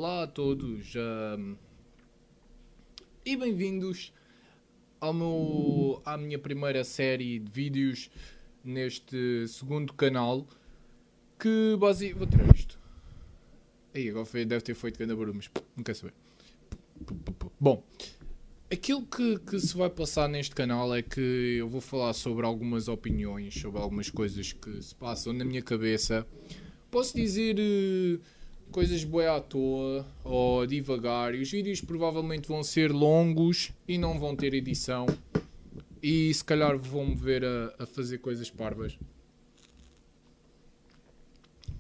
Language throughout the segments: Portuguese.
Olá a todos e bem-vindos à minha primeira série de vídeos neste segundo canal que basicamente... Vou tirar isto. Aí, agora deve ter feito grande barulho, mas não quer saber. Bom, aquilo que se vai passar neste canal é que eu vou falar sobre algumas opiniões, sobre algumas coisas que se passam na minha cabeça. Posso dizer... coisas bué à toa ou devagar, e os vídeos provavelmente vão ser longos e não vão ter edição e se calhar vão-me ver a fazer coisas parvas.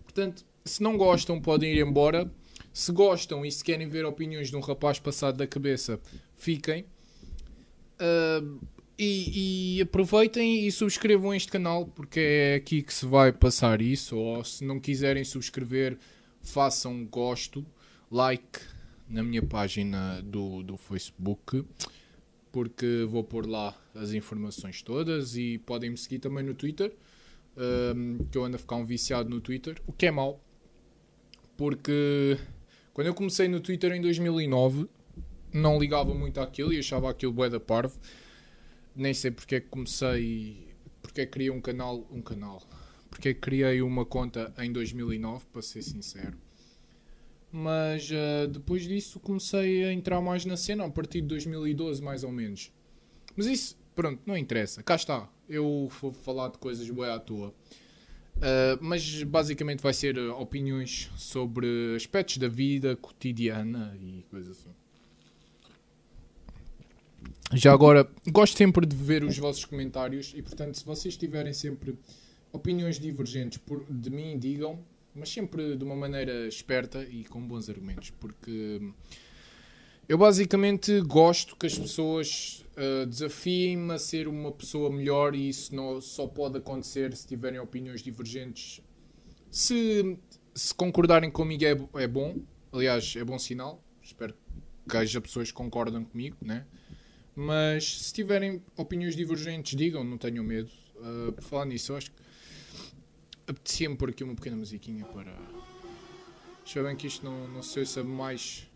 Portanto, se não gostam podem ir embora. Se gostam e se querem ver opiniões de um rapaz passado da cabeça, fiquem. E aproveitem e subscrevam este canal, porque é aqui que se vai passar isso. Ou se não quiserem subscrever, façam gosto, like na minha página do Facebook, porque vou pôr lá as informações todas, e podem me seguir também no Twitter, que eu ando a ficar um viciado no Twitter, o que é mau, porque quando eu comecei no Twitter em 2009 não ligava muito àquilo e achava aquilo bué da parvo. Nem sei porque é que comecei, porque é que criei um canal, porque é que criei uma conta em 2009, para ser sincero. Mas depois disso comecei a entrar mais na cena, a partir de 2012 mais ou menos. Mas isso, pronto, não interessa. Cá está, eu vou falar de coisas bué à toa. Mas basicamente vai ser opiniões sobre aspectos da vida cotidiana e coisas assim. Já agora, gosto sempre de ver os vossos comentários e, portanto, se vocês tiverem sempre opiniões divergentes de mim, digam, mas sempre de uma maneira esperta e com bons argumentos, porque eu basicamente gosto que as pessoas desafiem-me a ser uma pessoa melhor, e isso só pode acontecer se tiverem opiniões divergentes. Se concordarem comigo é bom, aliás, é bom sinal, espero que haja pessoas que concordam comigo, né? Mas se tiverem opiniões divergentes, digam, não tenham medo. Por falar nisso, eu acho que apetecia-me pôr aqui uma pequena musiquinha para... Espero bem que isto não se ouça mais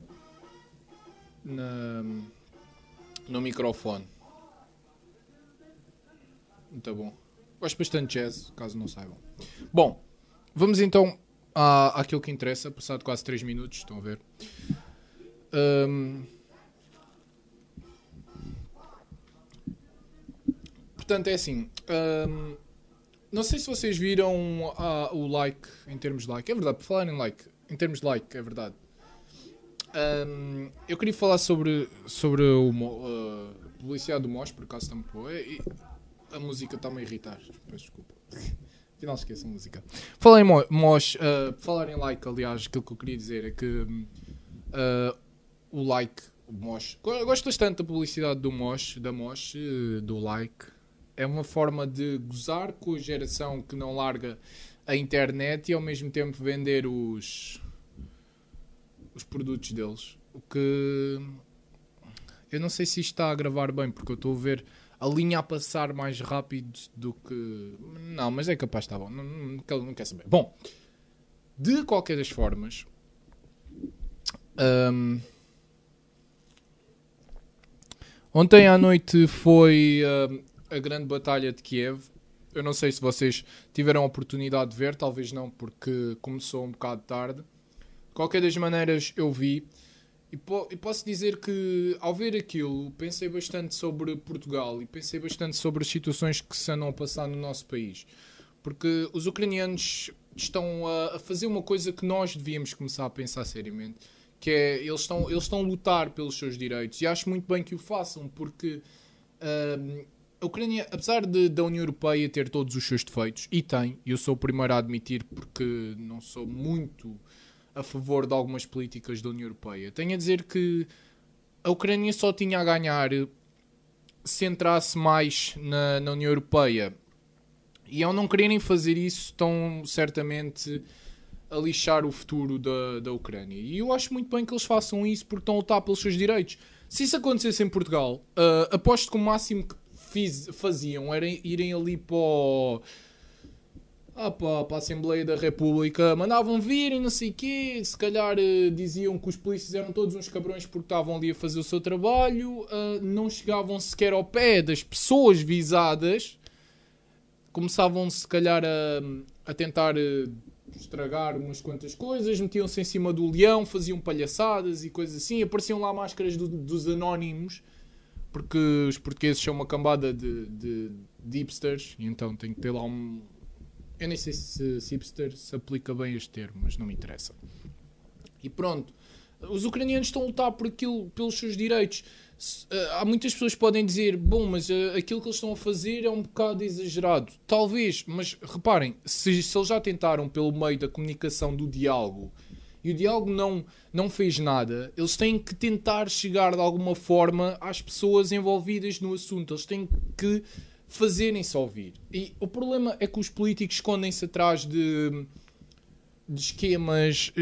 no microfone. Muito bom. Gosto bastante de jazz, caso não saibam. Bom, vamos então àquilo que interessa. Passado quase 3 minutos, estão a ver. Portanto, é assim... não sei se vocês viram o like, em termos de like. É verdade, por falar em like, em termos de like, é verdade. Eu queria falar sobre a publicidade do Mosh, por acaso está muito boa. A música está-me a irritar, peço desculpa. Afinal esqueço a música. Falar em Mosh, falar em like, aliás, aquilo que eu queria dizer é que o like, o Mosh... Eu gosto bastante da publicidade do Mosh, do like. É uma forma de gozar com a geração que não larga a internet e ao mesmo tempo vender os produtos deles. O que... Eu não sei se isto está a gravar bem, porque eu estou a ver a linha a passar mais rápido do que... Não, mas é capaz de estar bom. Não quer saber. Bom, de qualquer das formas... Ontem à noite foi... a grande batalha de Kiev. Eu não sei se vocês tiveram a oportunidade de ver, talvez não, porque começou um bocado tarde. De qualquer das maneiras, eu vi. E posso dizer que, ao ver aquilo, pensei bastante sobre Portugal e pensei bastante sobre as situações que se andam a passar no nosso país. Porque os ucranianos estão a fazer uma coisa que nós devíamos começar a pensar seriamente, que é, eles estão a lutar pelos seus direitos. E acho muito bem que o façam, porque... a Ucrânia, apesar da União Europeia ter todos os seus defeitos, e tem, eu sou o primeiro a admitir porque não sou muito a favor de algumas políticas da União Europeia, tenho a dizer que a Ucrânia só tinha a ganhar se entrasse mais na União Europeia. E ao não quererem fazer isso, estão certamente a lixar o futuro da Ucrânia. E eu acho muito bem que eles façam isso, porque estão a lutar pelos seus direitos. Se isso acontecesse em Portugal, aposto que o máximo que faziam era irem ali para para a Assembleia da República, mandavam vir e não sei o quê, se calhar diziam que os polícias eram todos uns cabrões porque estavam ali a fazer o seu trabalho, não chegavam sequer ao pé das pessoas visadas, começavam se calhar a tentar estragar umas quantas coisas, metiam-se em cima do leão, faziam palhaçadas e coisas assim, apareciam lá máscaras dos anónimos, porque os portugueses são uma cambada de hipsters, e então tem que ter lá um... Eu nem sei se hipster se aplica bem este termo, mas não me interessa. E pronto, os ucranianos estão a lutar por aquilo, pelos seus direitos. Há muitas pessoas que podem dizer, bom, mas aquilo que eles estão a fazer é um bocado exagerado. Talvez, mas reparem, se eles já tentaram pelo meio da comunicação do diálogo, e o diálogo não fez nada, eles têm que tentar chegar de alguma forma às pessoas envolvidas no assunto. Eles têm que fazerem-se ouvir. E o problema é que os políticos escondem-se atrás de esquemas,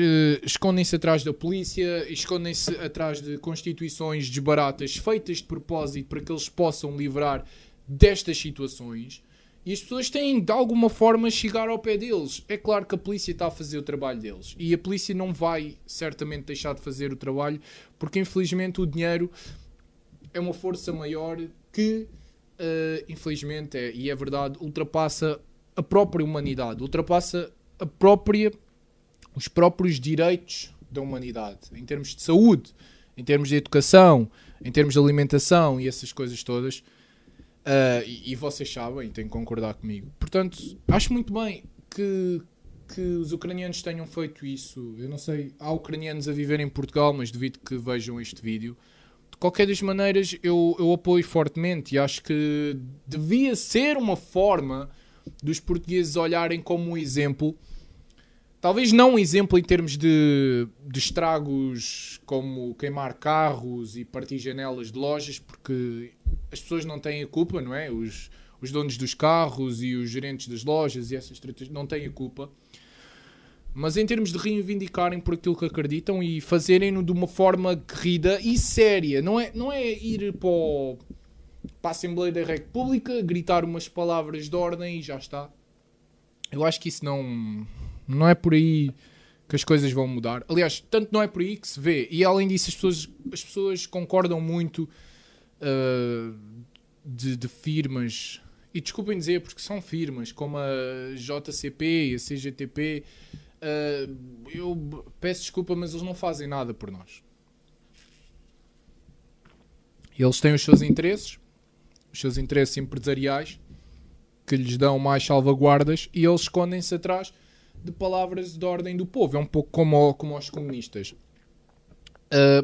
escondem-se atrás da polícia, escondem-se atrás de constituições desbaratas feitas de propósito para que eles possam livrar destas situações, e as pessoas têm de alguma forma chegar ao pé deles. É claro que a polícia está a fazer o trabalho deles e a polícia não vai certamente deixar de fazer o trabalho, porque infelizmente o dinheiro é uma força maior que infelizmente e é verdade, ultrapassa a própria humanidade, ultrapassa os próprios direitos da humanidade, em termos de saúde, em termos de educação, em termos de alimentação e essas coisas todas. E vocês sabem, têm que concordar comigo. Portanto, acho muito bem que os ucranianos tenham feito isso. Eu não sei, há ucranianos a viver em Portugal, mas devido que vejam este vídeo. De qualquer das maneiras, eu apoio fortemente e acho que devia ser uma forma dos portugueses olharem como um exemplo. Talvez não um exemplo em termos de estragos como queimar carros e partir janelas de lojas, porque as pessoas não têm a culpa, não é? Os donos dos carros e os gerentes das lojas e essas tretas não têm a culpa. Mas em termos de reivindicarem por aquilo que acreditam e fazerem-no de uma forma guerrida e séria. Não é ir para a Assembleia da República, gritar umas palavras de ordem e já está. Eu acho que isso não é por aí que as coisas vão mudar. Aliás, tanto não é por aí que se vê. E além disso, as pessoas concordam muito de firmas, e desculpem dizer, porque são firmas, como a JCP e a CGTP. Eu peço desculpa, mas eles não fazem nada por nós. Eles têm os seus interesses empresariais, que lhes dão mais salvaguardas, e eles escondem-se atrás de palavras de ordem do povo. É um pouco como os comunistas.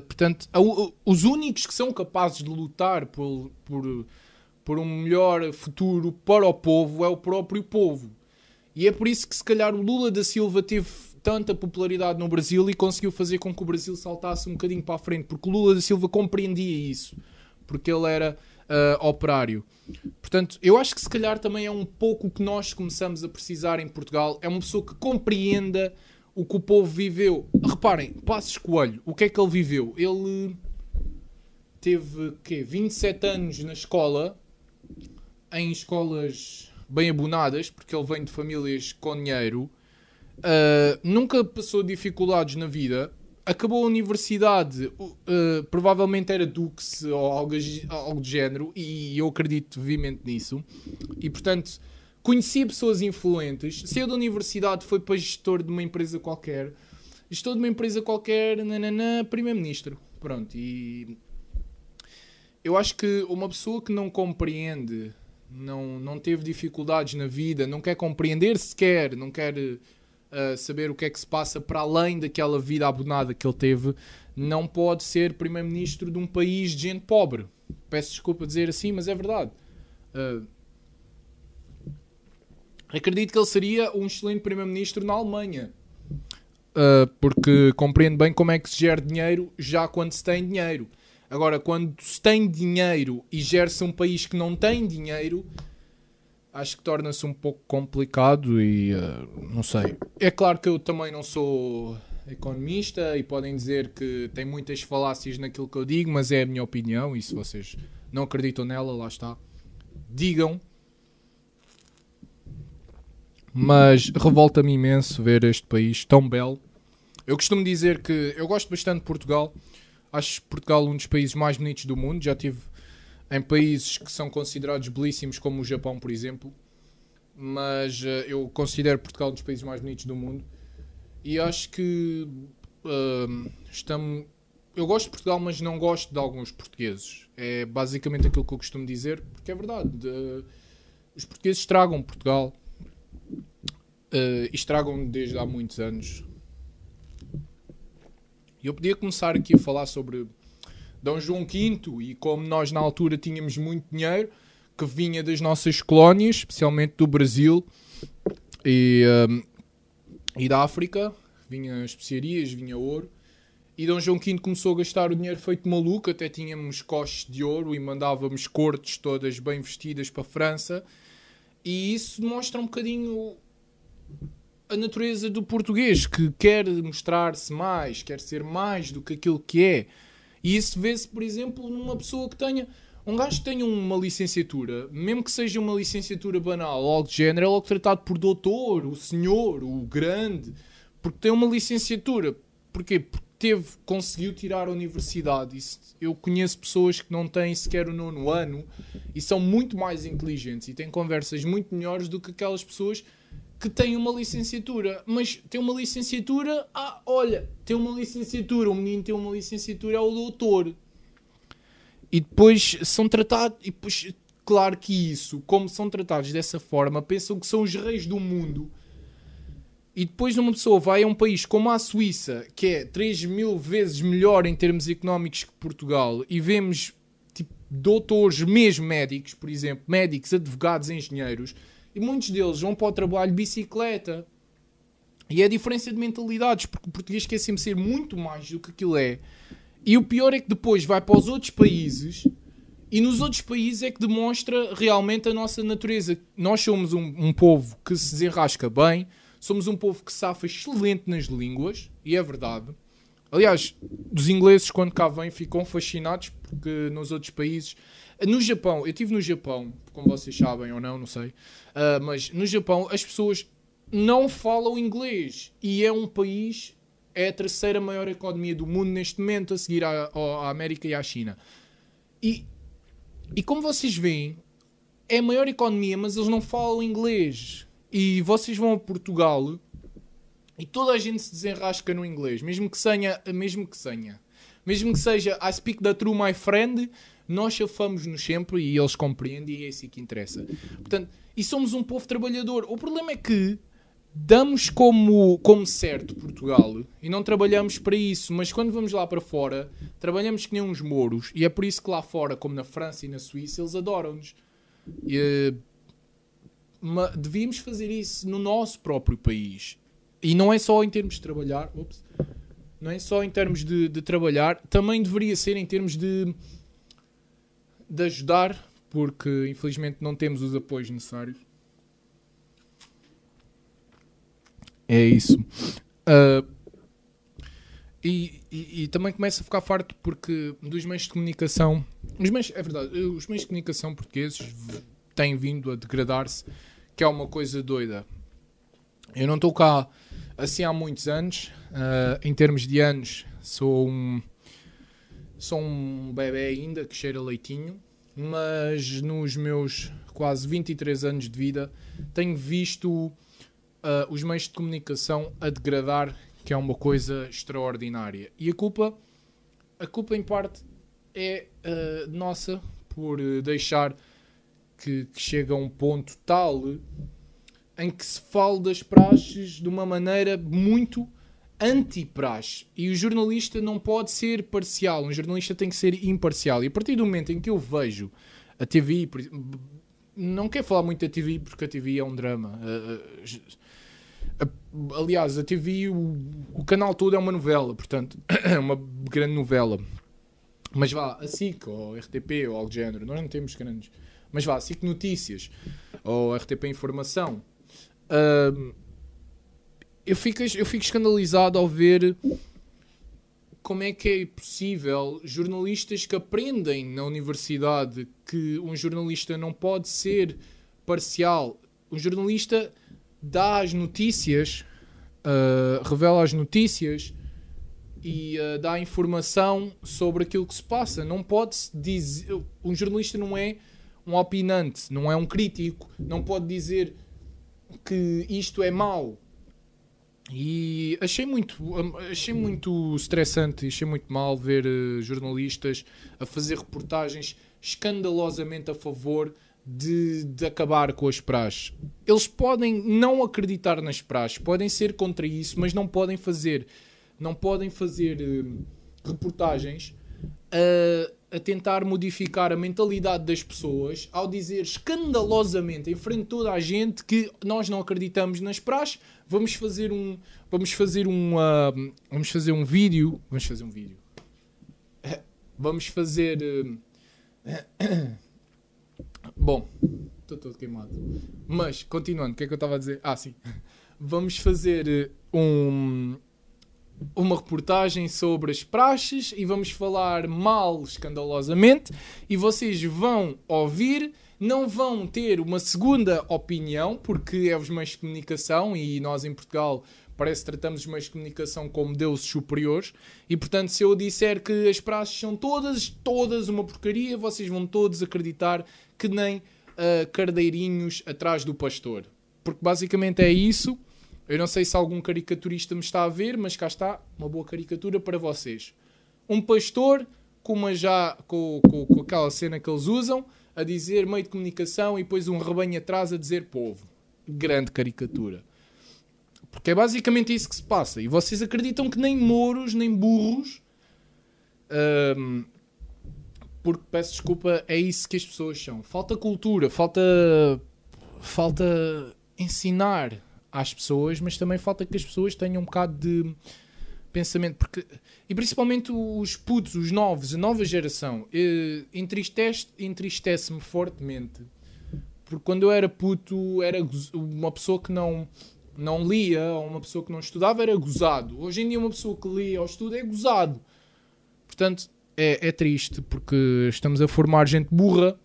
Portanto, os únicos que são capazes de lutar por um melhor futuro para o povo é o próprio povo. E é por isso que se calhar o Lula da Silva teve tanta popularidade no Brasil e conseguiu fazer com que o Brasil saltasse um bocadinho para a frente, porque o Lula da Silva compreendia isso, porque ele era operário. Portanto, eu acho que se calhar também é um pouco o que nós começamos a precisar em Portugal. É uma pessoa que compreenda o que o povo viveu. Reparem, Passos Coelho, o que é que ele viveu? Ele teve 27 anos na escola, em escolas bem abonadas, porque ele vem de famílias com dinheiro, nunca passou dificuldades na vida, acabou a universidade, provavelmente era Dux ou algo do género, e eu acredito vivamente nisso, e portanto conhecia pessoas influentes, saiu da universidade, foi para gestor de uma empresa qualquer, primeiro-ministro, pronto. E eu acho que uma pessoa que não compreende, não teve dificuldades na vida, não quer compreender sequer, não quer saber o que é que se passa para além daquela vida abonada que ele teve, não pode ser primeiro-ministro de um país de gente pobre. Peço desculpa dizer assim, mas é verdade. Acredito que ele seria um excelente primeiro-ministro na Alemanha, porque compreende bem como é que se gera dinheiro já quando se tem dinheiro. Agora, quando se tem dinheiro e gera-se um país que não tem dinheiro, acho que torna-se um pouco complicado e não sei. É claro que eu também não sou economista e podem dizer que tem muitas falácias naquilo que eu digo, mas é a minha opinião e se vocês não acreditam nela, lá está. Digam. mas revolta-me imenso ver este país tão belo. Eu costumo dizer que eu gosto bastante de Portugal. Acho Portugal um dos países mais bonitos do mundo. Já estive em países que são considerados belíssimos, como o Japão, por exemplo. Mas eu considero Portugal um dos países mais bonitos do mundo. E acho que eu gosto de Portugal, mas não gosto de alguns portugueses. É basicamente aquilo que eu costumo dizer, porque é verdade. Os portugueses estragam Portugal. E estragam desde há muitos anos. E eu podia começar aqui a falar sobre Dom João V e como nós na altura tínhamos muito dinheiro que vinha das nossas colónias, especialmente do Brasil e da África. Vinha especiarias, vinha ouro. E Dom João V começou a gastar o dinheiro feito maluco. Até tínhamos coches de ouro e mandávamos cortes todas bem vestidas para a França. E isso demonstra um bocadinho a natureza do português, que quer mostrar-se mais, quer ser mais do que aquilo que é. E isso vê-se, por exemplo, numa pessoa que tenha... Um gajo que tenha uma licenciatura, mesmo que seja uma licenciatura banal, algo de género, é logo tratado por doutor, o senhor, o grande, porque tem uma licenciatura. Porquê? Porque conseguiu tirar a universidade. Eu conheço pessoas que não têm sequer o 9º ano e são muito mais inteligentes e têm conversas muito melhores do que aquelas pessoas que têm uma licenciatura. Mas tem uma licenciatura... tem uma licenciatura. O menino tem uma licenciatura, é o doutor. E depois são tratados... E depois, claro que isso, como são tratados dessa forma, pensam que são os reis do mundo. E depois uma pessoa vai a um país como a Suíça, que é 3.000 vezes melhor em termos económicos que Portugal, e vemos tipo, doutores, mesmo médicos, por exemplo, médicos, advogados, engenheiros, e muitos deles vão para o trabalho de bicicleta. E é a diferença de mentalidades, porque o português quer sempre ser muito mais do que aquilo é. E o pior é que depois vai para os outros países, e nos outros países é que demonstra realmente a nossa natureza. Nós somos um povo que se desenrasca bem, somos um povo que safa excelente nas línguas, e é verdade. Aliás, os ingleses quando cá vêm ficam fascinados, porque nos outros países... No Japão, eu estive no Japão, como vocês sabem ou não sei, mas no Japão as pessoas não falam inglês, e é um país, é a terceira maior economia do mundo neste momento, a seguir à América e à China. E como vocês veem, é a maior economia, mas eles não falam inglês. E vocês vão a Portugal e toda a gente se desenrasca no inglês, mesmo que seja I speak the true my friend, nós chafamos-nos sempre e eles compreendem e é isso que interessa. Portanto, e somos um povo trabalhador. O problema é que damos como certo Portugal e não trabalhamos para isso, mas quando vamos lá para fora, trabalhamos que nem uns mouros, e é por isso que lá fora, como na França e na Suíça, eles adoram-nos. Devíamos fazer isso no nosso próprio país. E não é só em termos de trabalhar, não é só em termos de trabalhar, também deveria ser em termos de ajudar, porque infelizmente não temos os apoios necessários. É isso. E também começo a ficar farto porque dos meios de comunicação... É verdade, os meios de comunicação portugueses têm vindo a degradar-se, que é uma coisa doida. Eu não estou cá assim há muitos anos. Em termos de anos, sou um bebê ainda que cheira leitinho, mas nos meus quase 23 anos de vida tenho visto os meios de comunicação a degradar, que é uma coisa extraordinária. E a culpa em parte é nossa, por deixar que chega a um ponto tal em que se fala das praxes de uma maneira muito anti-praxe. E o jornalista não pode ser parcial. Um jornalista tem que ser imparcial. E a partir do momento em que eu vejo a TVI... Não quero falar muito da TVI porque a TVI é um drama. Aliás, a TVI, o canal todo é uma novela. Portanto, é uma grande novela. Mas vá, a SIC, ou a RTP, ou algo do género. Nós não temos grandes... Mas vá, SIC Notícias, ou RTP Informação. Eu fico escandalizado ao ver como é que é possível jornalistas que aprendem na universidade que um jornalista não pode ser parcial. Um jornalista dá as notícias, revela as notícias e dá informação sobre aquilo que se passa. Não pode-se dizer... Um jornalista não é um opinante, não é um crítico, não pode dizer que isto é mau. E achei muito estressante, achei muito mal ver jornalistas a fazer reportagens escandalosamente a favor de acabar com as praxes. Eles podem não acreditar nas praxes, podem ser contra isso, mas não podem fazer reportagens a tentar modificar a mentalidade das pessoas ao dizer escandalosamente em frente de toda a gente que nós não acreditamos nas praxes. Vamos fazer um vídeo. Bom, estou todo queimado. Mas, continuando, o que é que eu estava a dizer? Sim. Vamos fazer uma reportagem sobre as praxes e vamos falar mal escandalosamente e vocês vão ouvir, não vão ter uma segunda opinião, porque é os meios de comunicação e nós em Portugal parece que tratamos os meios de comunicação como deuses superiores e, portanto, se eu disser que as praxes são todas uma porcaria, vocês vão todos acreditar que nem cardeirinhos atrás do pastor. Porque basicamente é isso. Eu não sei se algum caricaturista me está a ver, mas cá está uma boa caricatura para vocês. Um pastor com aquela cena que eles usam, a dizer meio de comunicação e depois um rebanho atrás a dizer povo. Grande caricatura. Porque é basicamente isso que se passa. E vocês acreditam que nem mouros, nem burros, porque, peço desculpa, é isso que as pessoas são. Falta cultura, falta ensinar às pessoas, mas também falta que as pessoas tenham um bocado de pensamento, e principalmente os putos, os novos, a nova geração, entristece-me fortemente, porque quando eu era puto, era uma pessoa que não lia, ou uma pessoa que não estudava, era gozado. Hoje em dia uma pessoa que lê ou estuda é gozado. Portanto, é triste, porque estamos a formar gente burra,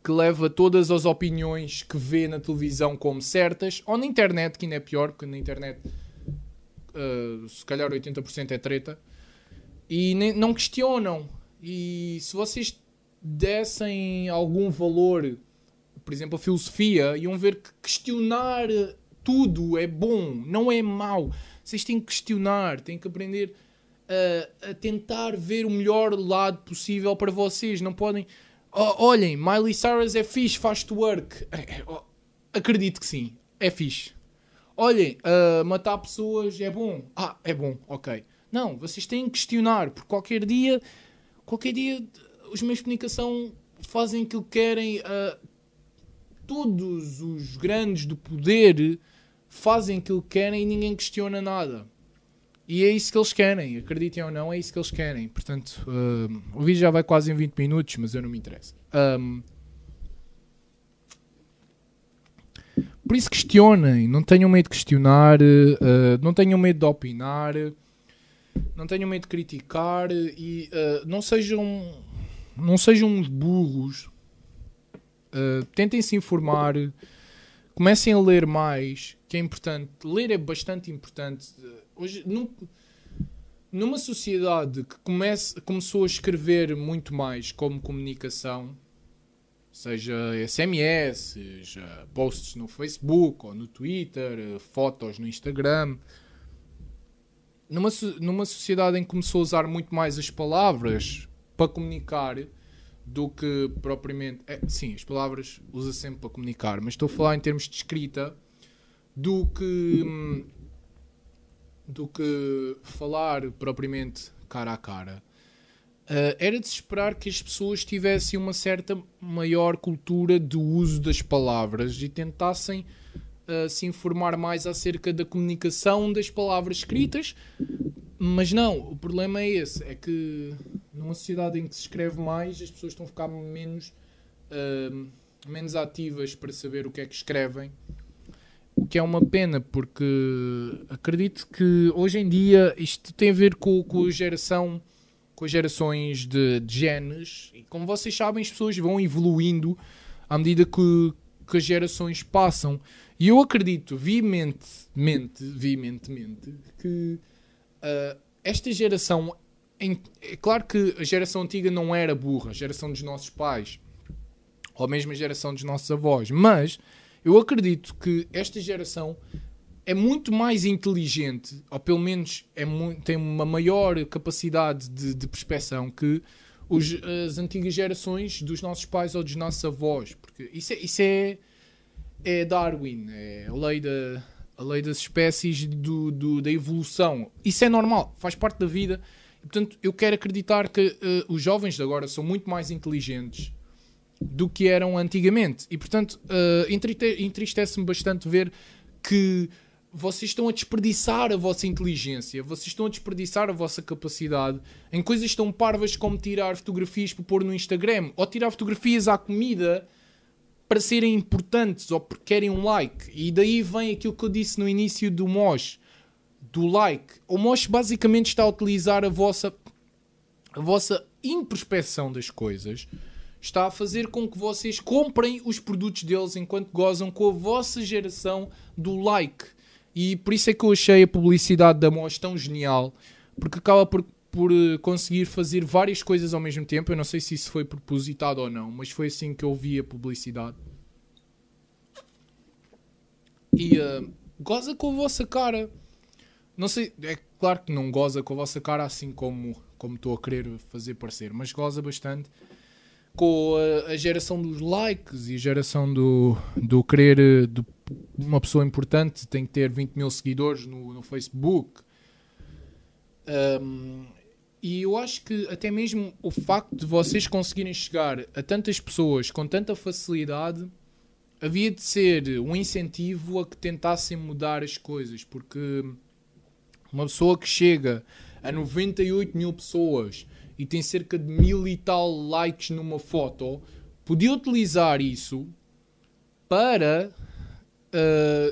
que leva todas as opiniões que vê na televisão como certas, ou na internet, que ainda é pior, porque na internet se calhar 80% é treta, e não questionam. E se vocês dessem algum valor, por exemplo, a filosofia, iam ver que questionar tudo é bom, não é mau. Vocês têm que questionar, têm que aprender a tentar ver o melhor lado possível para vocês. Não podem... olhem, Miley Cyrus é fixe, faz twerk. Acredito que sim, é fixe. Olhem, matar pessoas é bom. É bom, ok. Não, vocês têm que questionar, porque qualquer dia os meios de comunicação fazem aquilo que querem. Todos os grandes do poder fazem aquilo que querem e ninguém questiona nada. E é isso que eles querem, acreditem ou não, é isso que eles querem. Portanto, o vídeo já vai quase em 20 minutos, mas eu não me interessa. Por isso questionem, não tenham medo de questionar, não tenham medo de opinar, não tenham medo de criticar e não sejam uns burros. Tentem se informar, comecem a ler mais, que é importante. Ler é bastante importante. Hoje, numa sociedade que começou a escrever muito mais como comunicação, seja SMS, posts no Facebook ou no Twitter, fotos no Instagram, numa sociedade em que começou a usar muito mais as palavras para comunicar do que propriamente... sim, as palavras usa sempre para comunicar, mas estou a falar em termos de escrita, do que falar propriamente cara a cara. Era de se esperar que as pessoas tivessem uma certa maior cultura do uso das palavras e tentassem se informar mais acerca da comunicação das palavras escritas, mas não, o problema é esse, é que numa sociedade em que se escreve mais, as pessoas estão a ficar menos ativas para saber o que é que escrevem, o que é uma pena, porque acredito que hoje em dia isto tem a ver com a gerações de genes, e como vocês sabem, as pessoas vão evoluindo à medida que que as gerações passam. E eu acredito veementemente que esta geração... É claro que a geração antiga não era burra, a geração dos nossos pais, ou mesmo a geração dos nossos avós, mas eu acredito que esta geração é muito mais inteligente, ou pelo menos tem uma maior capacidade de perspeção que as antigas gerações dos nossos pais ou dos nossos avós, porque isso é Darwin, é a lei das espécies da evolução. Isso é normal, faz parte da vida. Portanto, eu quero acreditar que os jovens de agora são muito mais inteligentes do que eram antigamente. E, portanto, entristece-me bastante ver que vocês estão a desperdiçar a vossa inteligência, vocês estão a desperdiçar a vossa capacidade em coisas tão parvas como tirar fotografias para pôr no Instagram, ou tirar fotografias à comida para serem importantes, ou porque querem um like. E daí vem aquilo que eu disse no início do Mosh, do like. O Mosh basicamente está a utilizar a vossa imperspeção das coisas, está a fazer com que vocês comprem os produtos deles enquanto gozam com a vossa geração do like. E por isso é que eu achei a publicidade da Mosh tão genial, porque acaba por conseguir fazer várias coisas ao mesmo tempo. Eu não sei se isso foi propositado ou não, mas foi assim que eu vi a publicidade. E goza com a vossa cara. Não sei, é claro que não goza com a vossa cara assim como estou a querer fazer parecer, mas goza bastante com a geração dos likes e a geração do querer uma pessoa importante tem que ter 20 mil seguidores no Facebook. E eu acho que até mesmo o facto de vocês conseguirem chegar a tantas pessoas com tanta facilidade havia de ser um incentivo a que tentassem mudar as coisas, porque uma pessoa que chega a 98 mil pessoas e tem cerca de 1000 e tal likes numa foto, podia utilizar isso para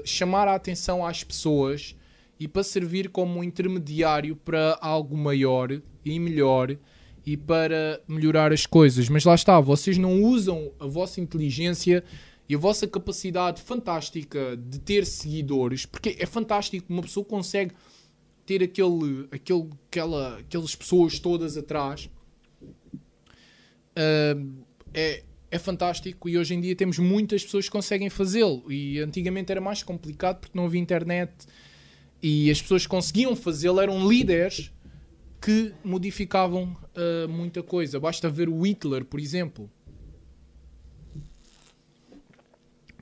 chamar a atenção às pessoas e para servir como um intermediário para algo maior e melhor e para melhorar as coisas. Mas lá está, vocês não usam a vossa inteligência e a vossa capacidade fantástica de ter seguidores, porque é fantástico, uma pessoa consegue ter aquelas pessoas todas atrás. É fantástico e hoje em dia temos muitas pessoas que conseguem fazê-lo, e antigamente era mais complicado porque não havia internet e as pessoas que conseguiam fazê-lo eram líderes que modificavam muita coisa. Basta ver o Hitler, por exemplo.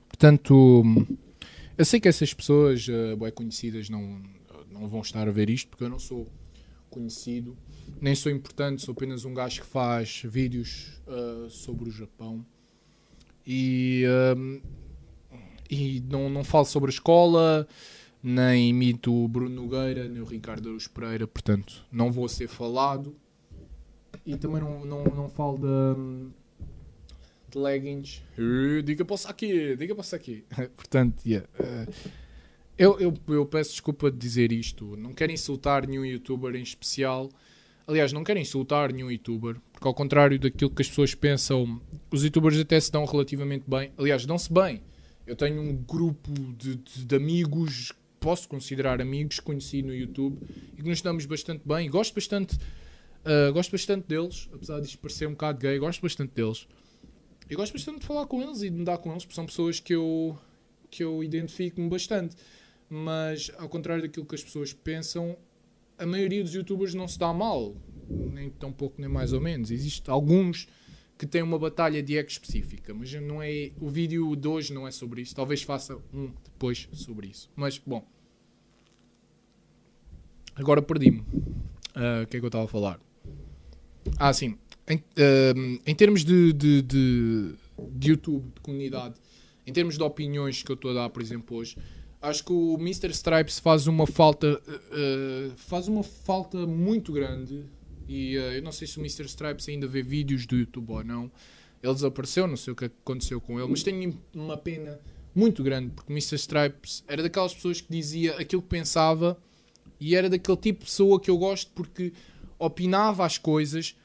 Portanto, eu sei que essas pessoas bem conhecidas não vão estar a ver isto, porque eu não sou conhecido, nem sou importante, sou apenas um gajo que faz vídeos sobre o Japão e não falo sobre a escola, nem imito o Bruno Nogueira, nem o Ricardo Araújo Pereira, portanto não vou ser falado, e também não falo de leggings. Diga para o aqui. Portanto, yeah. Eu peço desculpa de dizer isto. Não quero insultar nenhum youtuber em especial. Aliás, não quero insultar nenhum youtuber, porque ao contrário daquilo que as pessoas pensam, os youtubers até se dão relativamente bem. Aliás, dão-se bem. Eu tenho um grupo de amigos, posso considerar amigos, que conheci no YouTube, e que nos damos bastante bem. Gosto bastante deles, apesar disto parecer um bocado gay, gosto bastante deles. Eu gosto bastante de falar com eles e de me dar com eles, porque são pessoas que eu identifico-me bastante. Mas, ao contrário daquilo que as pessoas pensam, a maioria dos youtubers não se dá mal. Nem tão pouco, nem mais ou menos. Existem alguns que têm uma batalha de ego específica. Mas não é, o vídeo de hoje não é sobre isso. Talvez faça um depois sobre isso. Mas, bom. Agora perdi-me. O que é que eu estava a falar? Sim. Em termos de YouTube, de comunidade, em termos de opiniões que eu estou a dar, por exemplo, hoje, acho que o Mr. Stripes faz uma falta muito grande. E eu não sei se o Mr. Stripes ainda vê vídeos do YouTube ou não. Ele desapareceu, não sei o que aconteceu com ele, mas tenho uma pena muito grande, porque o Mr. Stripes era daquelas pessoas que dizia aquilo que pensava, e era daquele tipo de pessoa que eu gosto, porque opinava as coisas,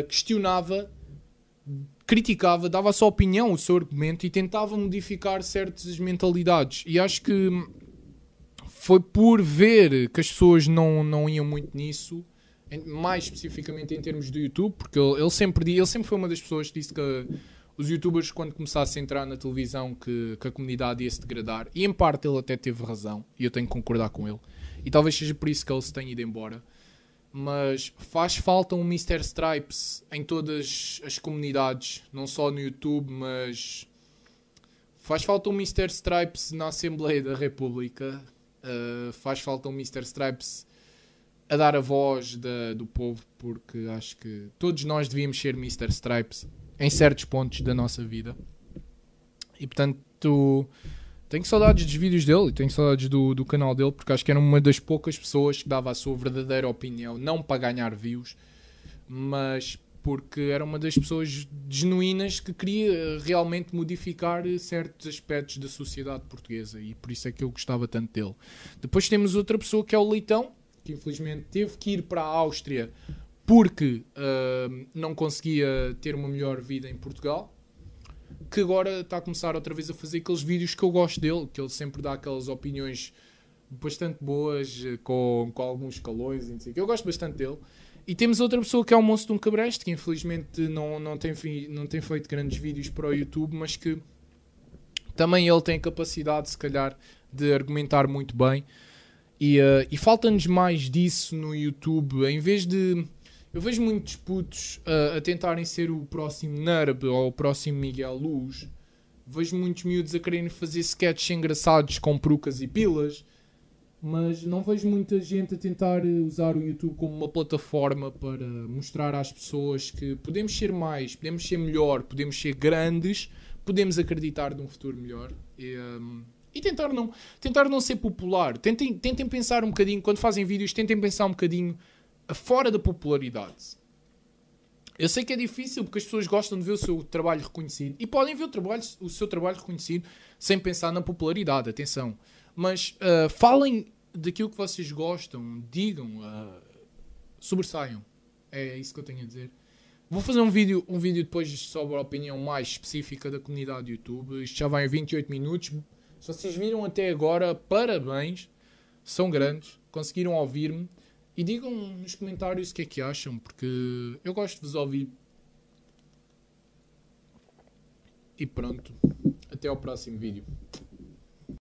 questionava criticava, dava a sua opinião, o seu argumento e tentava modificar certas mentalidades. E acho que foi por ver que as pessoas não iam muito nisso, mais especificamente em termos do YouTube, porque ele sempre foi uma das pessoas que disse que os youtubers, quando começassem a entrar na televisão, que a comunidade ia se degradar. E em parte ele até teve razão, e eu tenho que concordar com ele. E talvez seja por isso que ele se tenha ido embora. Mas faz falta um Mr. Stripes em todas as comunidades, não só no YouTube, mas faz falta um Mr. Stripes na Assembleia da República. Faz falta um Mr. Stripes a dar a voz do povo, porque acho que todos nós devíamos ser Mr. Stripes em certos pontos da nossa vida. E portanto, tenho saudades dos vídeos dele e tenho saudades do canal dele, porque acho que era uma das poucas pessoas que dava a sua verdadeira opinião, não para ganhar views, mas porque era uma das pessoas genuínas que queria realmente modificar certos aspectos da sociedade portuguesa, e por isso é que eu gostava tanto dele. Depois temos outra pessoa que é o Leitão, que infelizmente teve que ir para a Áustria porque não conseguia ter uma melhor vida em Portugal, que agora está a começar outra vez a fazer aqueles vídeos que eu gosto dele, que ele sempre dá aquelas opiniões bastante boas, com alguns calões, e não sei o que. Eu gosto bastante dele. E temos outra pessoa que é o Moço de um Cabreste, que infelizmente não tem feito grandes vídeos para o YouTube, mas que também ele tem a capacidade, se calhar, de argumentar muito bem. E falta-nos mais disso no YouTube, em vez de... Eu vejo muitos putos a tentarem ser o próximo Nerb ou o próximo Miguel Luz. Vejo muitos miúdos a quererem fazer sketches engraçados com perucas e pilas. Mas não vejo muita gente a tentar usar o YouTube como uma plataforma para mostrar às pessoas que podemos ser mais, podemos ser melhor, podemos ser grandes, podemos acreditar num futuro melhor. E tentar não ser popular. Tentem pensar um bocadinho, quando fazem vídeos, tentem pensar um bocadinho fora da popularidade. Eu sei que é difícil porque as pessoas gostam de ver o seu trabalho reconhecido e podem ver o seu trabalho reconhecido sem pensar na popularidade, atenção. Mas falem daquilo que vocês gostam, digam, sobressaiam. É isso que eu tenho a dizer. Vou fazer um vídeo depois sobre a opinião mais específica da comunidade do YouTube. Isto já vai em 28 minutos. Se vocês viram até agora, parabéns. São grandes. Conseguiram ouvir-me. E digam nos comentários o que é que acham, porque eu gosto de vos ouvir. E pronto. Até ao próximo vídeo.